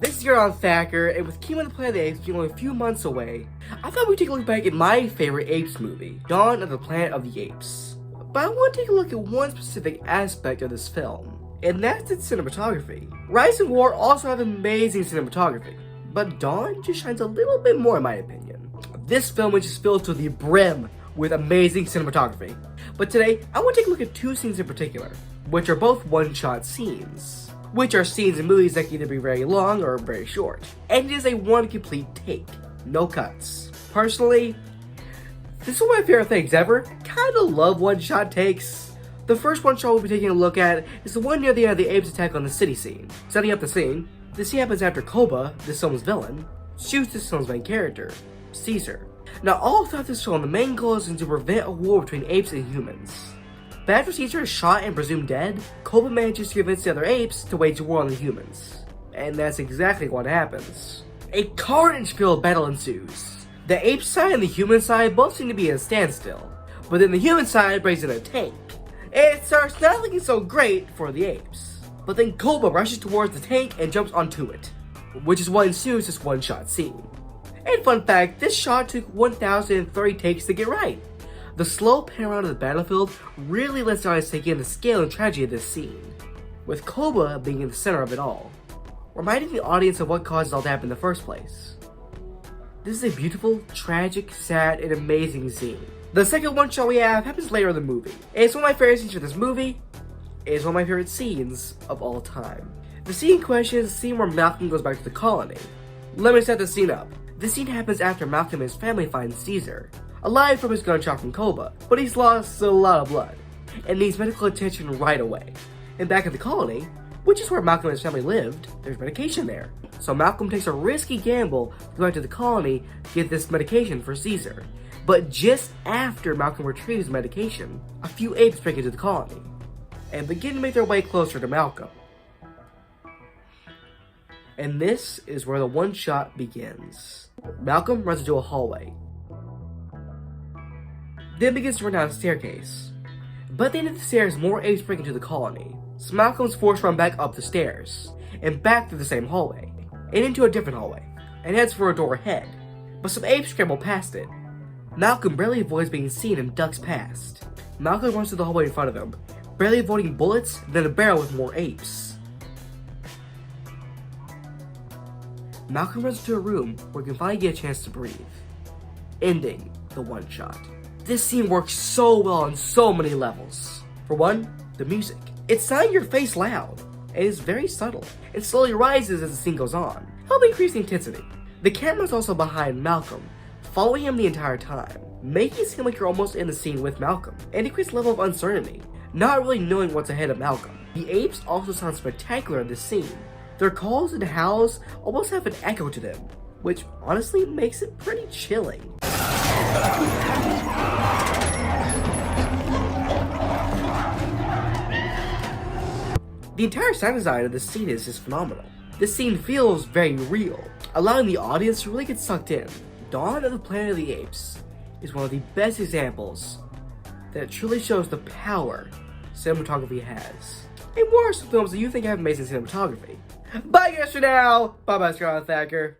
This is your Thacker, and with Kingdom of the Planet of the Apes being only a few months away, I thought we'd take a look back at my favorite Apes movie, Dawn of the Planet of the Apes. But I want to take a look at one specific aspect of this film, and that's its cinematography. Rise and War also have amazing cinematography, but Dawn just shines a little bit more in my opinion. This film is just filled to the brim with amazing cinematography. But today, I want to take a look at two scenes in particular, which are both one-shot scenes. Which are scenes in movies that can either be very long or very short. And it is a one complete take, no cuts. Personally, this is one of my favorite things ever. Kinda love one-shot takes. The first one-shot we'll be taking a look at is the one near the end of the Apes attack on the city scene. Setting up the scene happens after Koba, this film's villain, shoots this film's main character, Caesar. Now all throughout this film, the main goal is to prevent a war between apes and humans. But after Caesar is shot and presumed dead, Koba manages to convince the other apes to wage war on the humans. And that's exactly what happens. A carnage-filled battle ensues. The ape side and the human side both seem to be at a standstill, but then the human side brings in a tank. And it starts not looking so great for the apes. But then Koba rushes towards the tank and jumps onto it, which is what ensues this one-shot scene. And fun fact, this shot took 1,030 takes to get right. The slow pan around of the battlefield really lets the audience take in the scale and tragedy of this scene, with Koba being in the center of it all, reminding the audience of what caused it all to happen in the first place. This is a beautiful, tragic, sad, and amazing scene. The second one shot we have happens later in the movie, and it's one of my favorite scenes for this movie. It is one of my favorite scenes of all time. The scene in question is the scene where Malcolm goes back to the colony. Let me set the scene up. This scene happens after Malcolm and his family find Caesar, alive from his gunshot from Koba, but he's lost a lot of blood, and needs medical attention right away. And back at the colony, which is where Malcolm and his family lived, there's medication there. So Malcolm takes a risky gamble to go back to the colony to get this medication for Caesar. But just after Malcolm retrieves the medication, a few apes break into the colony, and begin to make their way closer to Malcolm. And this is where the one shot begins. Malcolm runs into a hallway, then begins to run down a staircase. But at the end of the stairs, more apes break into the colony. So Malcolm's forced to run back up the stairs, and back through the same hallway, and into a different hallway, and heads for a door ahead. But some apes scramble past it. Malcolm barely avoids being seen and ducks past. Malcolm runs through the hallway in front of him, barely avoiding bullets, then a barrel with more apes. Malcolm runs into a room where he can finally get a chance to breathe, ending the one shot. This scene works so well on so many levels. For one, the music. It's not in your face loud, and it's very subtle, and slowly rises as the scene goes on, helping increase the intensity. The camera is also behind Malcolm, following him the entire time, making it seem like you're almost in the scene with Malcolm, and it creates a level of uncertainty, not really knowing what's ahead of Malcolm. The apes also sound spectacular in this scene. Their calls and howls almost have an echo to them, which honestly makes it pretty chilling. The entire sound design of this scene is just phenomenal. This scene feels very real, allowing the audience to really get sucked in. Dawn of the Planet of the Apes is one of the best examples that truly shows the power cinematography has. And what are some films that you think have amazing cinematography? Bye guys for now! Bye bye, Thacker.